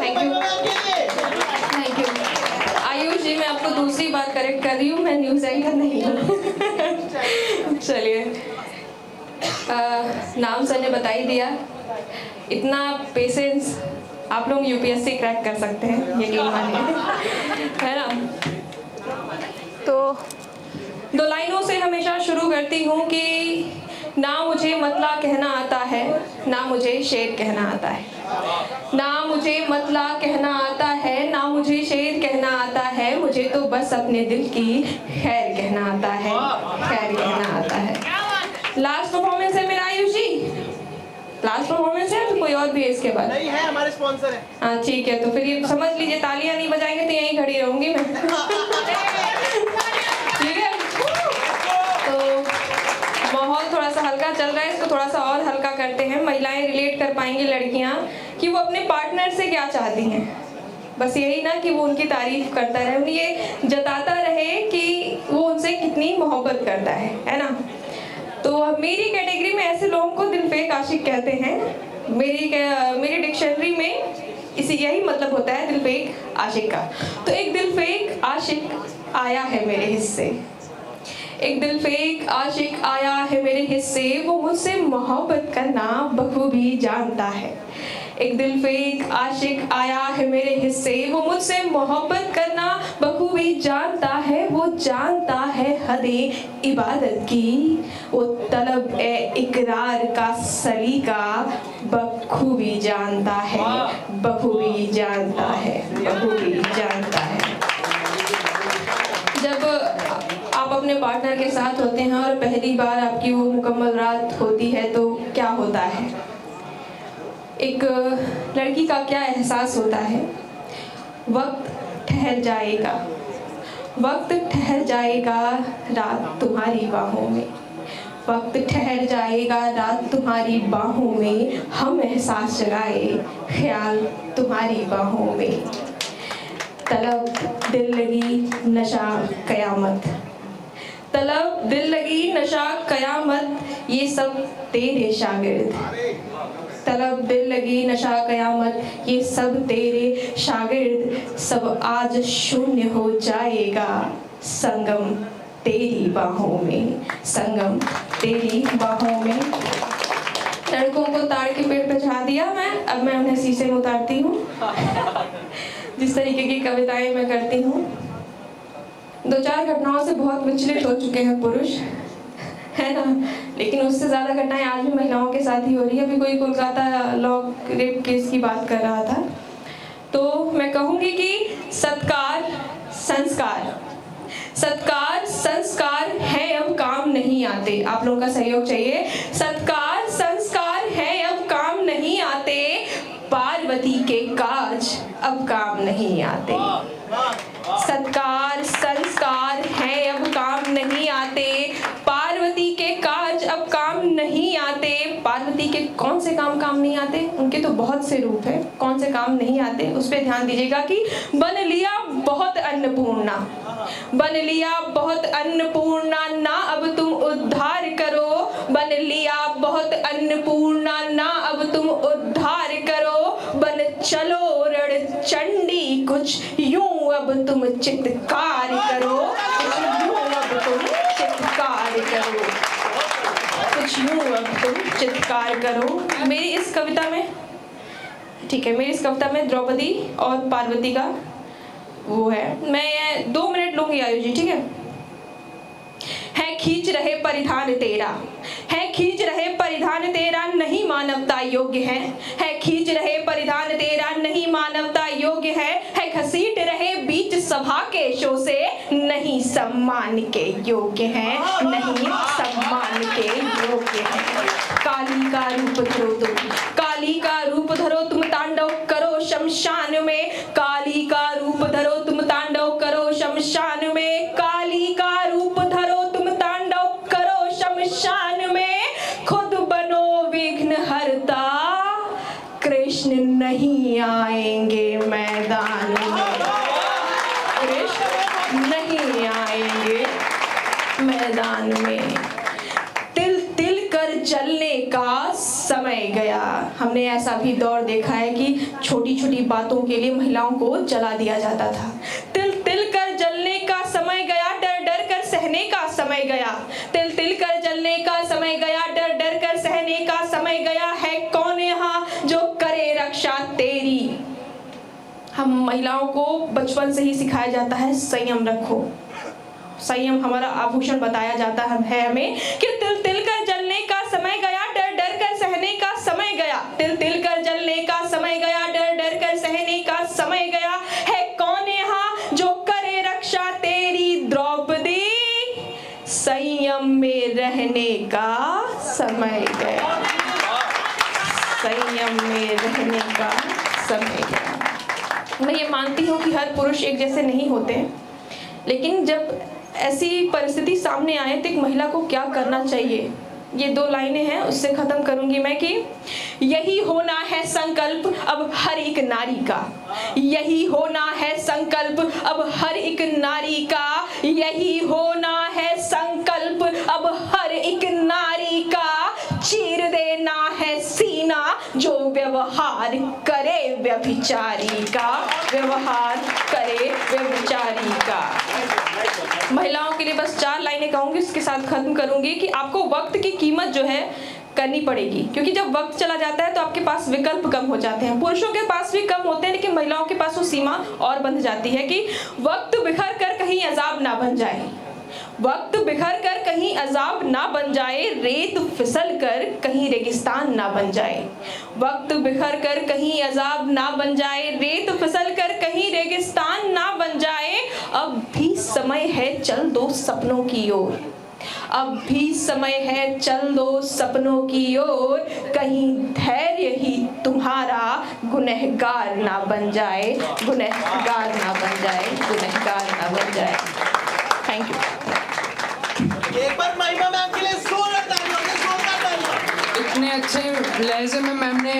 Thank you thank you. Ayush ji, मैं आपको दूसरी बार करेक्ट कर रही हूँ, मैं न्यूज़ एंकर नहीं हूँ। चलिए, नाम सर ने बता ही दिया। इतना पेशेंस आप लोग यूपीएससी क्रैक कर सकते हैं, यकीन मानिए, है ना। तो 2 लाइनों से हमेशा शुरू करती हूँ कि ना मुझे मतला कहना आता है, ना मुझे शेर कहना आता है। ना मुझे मतला कहना आता है, ना मुझे शेर कहना आता है, मुझे तो बस अपने दिल की खैर कहना आता है, खैर कहना आता है। लास्ट परफॉर्मेंस है मेरा आयुष जी, लास्ट परफॉर्मेंस है, तो कोई और भी है इसके बाद? नहीं है, हमारे स्पॉन्सर है। हाँ ठीक है, तो फिर ये समझ लीजिए, तालियां नहीं बजाएंगे तो यहीं खड़ी रहूंगी मैं। ठीक है, तो माहौल थोड़ा सा हल्का चल रहा है, इसको थोड़ा सा और हल्का करते हैं। महिलाएं रिलेट कर पाएंगी, लड़कियां, कि वो अपने पार्टनर से क्या चाहती हैं। बस यही ना कि वो उनकी तारीफ करता रहे, उन्हें ये जताता रहे कि वो उनसे कितनी मोहब्बत करता है ना। तो मेरी कैटेगरी में ऐसे लोगों को दिलफेक आशिक कहते हैं। मेरी डिक्शनरी में यही मतलब होता है दिलफेक आशिक का। तो एक दिलफेक आशिक आया है मेरे हिस्से, एक दिलफेक आशिक आया है मेरे हिस्से, वो मुझसे मोहब्बत करना बखूबी जानता है। एक दिलफेक आशिक आया है मेरे हिस्से, वो मुझसे मोहब्बत करना बखूबी जानता है। वो जानता है हदे इबादत की, वो तलब ए इकरार का सलीका बखूबी जानता है, बखूबी जानता है, बखूबी जानता है। जब आप अपने पार्टनर के साथ होते हैं और पहली बार आपकी वो मुकम्मल रात होती है, तो क्या होता है? एक लड़की का क्या एहसास होता है? वक्त ठहर जाएगा, वक्त ठहर जाएगा रात तुम्हारी बाहों में, वक्त ठहर जाएगा रात तुम्हारी बाहों में, हम एहसास जगाए ख्याल तुम्हारी बाहों में। तलब दिल लगी नशा कयामत, तलब दिल लगी नशा कयामत, ये सब तेरे शागिर्द। तलब दिल लगी नशा कयामत, ये सब तेरे शागिर्द। सब आज शून्य हो जाएगा संगम तेरी बाहों में, संगम तेरी बाहों में। लड़कों को ताड़ के पेड़ पे चढ़ा दिया मैं, अब मैं उन्हें शीशे में उतारती हूँ। जिस तरीके की कविताएं मैं करती हूँ, 2-4 घटनाओं से बहुत विचलित हो चुके हैं पुरुष, है ना, लेकिन उससे ज़्यादा घटनाएं आज भी महिलाओं के साथ ही हो रही है। अभी कोई कोलकाता लॉ रेप केस की बात कर रहा था, तो मैं कहूँगी कि सत्कार संस्कार, सत्कार संस्कार है अब काम नहीं आते। आप लोगों का सहयोग चाहिए। सत्कार संस्कार है अब काम नहीं आते, पार्वती के काज अब काम नहीं आते। सत्कार संस्कार है अब काम नहीं आते, पार्वती के काज अब काम नहीं आते। पार्वती के कौन से काम नहीं आते? उनके तो बहुत से रूप है, कौन से काम नहीं आते उस पर ध्यान दीजिएगा। कि बन लिया बहुत अन्नपूर्णा, बन लिया बहुत अन्नपूर्णा, ना अब तुम उद्धार करो। बन लिया बहुत अन्नपूर्णा, ना अब तुम उद्धार करो। बन चलो रण चंडी, कुछ यूं अब तुम चित्कार करो, कुछ यूं अब तुम चित्कार करो, कुछ यूं अब तुम चित्कार करो। मेरी इस कविता में, ठीक है, मेरी इस कविता में द्रौपदी और पार्वती का वो है। मैं 2 मिनट लूंगी आयुष जी, ठीक है। खींच रहे परिधान तेरा, है खींच रहे परिधान तेरा, नहीं मानवता योग्य है खींच रहे परिधान तेरा, नहीं मानवता योग्य है घसीट रहे बीच सभा के शो से, नहीं सम्मान के योग्य है, नहीं सम्मान के योग्य है। काली का रूप धरो तुम, काली का रूप धरो तुम, तांडव करो शमशान में, काली का रूप धरो तुम, तांडव करो शमशान में, काली का रूप धरो तुम, तांडव करो शमशान में। खुद बनो विघ्न हरता, कृष्ण नहीं आएंगे मैदान में, कृष्ण नहीं आएंगे मैदान में। तिल तिल कर जलने का समय गया, हमने ऐसा भी दौर देखा है कि छोटी छोटी बातों के लिए महिलाओं को जला दिया जाता था। तिल तिल कर जलने का समय गया, डर डर कर सहने का समय गया। तिल तिल कर जलने का समय गया, डर डर कर सहने का समय गया। है कौन यहाँ जो करे रक्षा तेरी। हम महिलाओं को बचपन से ही सिखाया जाता है संयम रखो। संयम हमारा आभूषण बताया जाता है हमें कि तिल तिल कर जलने का समय गया, डर डर कर सहने का समय गया। तिल तिल कर जलने का समय गया, डर डर कर सहने का समय गया। है कौन यहाँ जो करे रक्षा तेरी द्रौपदी। संयम में रहने का समय गया, संयम में रहने का समय गया। मैं ये मानती हूँ कि हर पुरुष एक जैसे नहीं होते, लेकिन जब ऐसी परिस्थिति सामने आए तो एक महिला को क्या करना चाहिए, ये 2 लाइनें हैं, उससे खत्म करूंगी मैं कि यही होना है संकल्प अब हर एक नारी का। यही होना है संकल्प अब हर एक नारी का। यही होना है संकल्प अब हर एक नारी का। चीर देना है सीना जो व्यवहार करे व्यभिचारी का, व्यवहार करे व्यभिचारी का। महिलाओं के लिए बस 4 लाइनें कहूंगी, उसके साथ खत्म करूंगी कि आपको वक्त की कीमत जो है करनी पड़ेगी, क्योंकि जब वक्त चला जाता है तो आपके पास विकल्प कम हो जाते हैं। पुरुषों के पास भी कम होते हैं, लेकिन महिलाओं के पास वो सीमा और बंध जाती है कि वक्त बिखर कर कहीं अजाब ना बन जाए, वक्त बिखर कर कहीं अजाब ना बन जाए, रेत फिसल कर कहीं रेगिस्तान ना बन जाए। वक्त बिखर कर कहीं अजाब ना बन जाए, रेत फिसल कर कहीं रेगिस्तान ना बन जाए। अब भी समय है चल दो सपनों की ओर, अब भी समय है चल दो सपनों की ओर। कहीं धैर्य ही तुम्हारा गुनहगार ना बन जाए, गुनहगार ना बन जाए, गुनहगार ना बन जाए। Thank you. एक बार महिमा मैम के लिए जोरदार तालियां। इतने अच्छे लहजे में मैम ने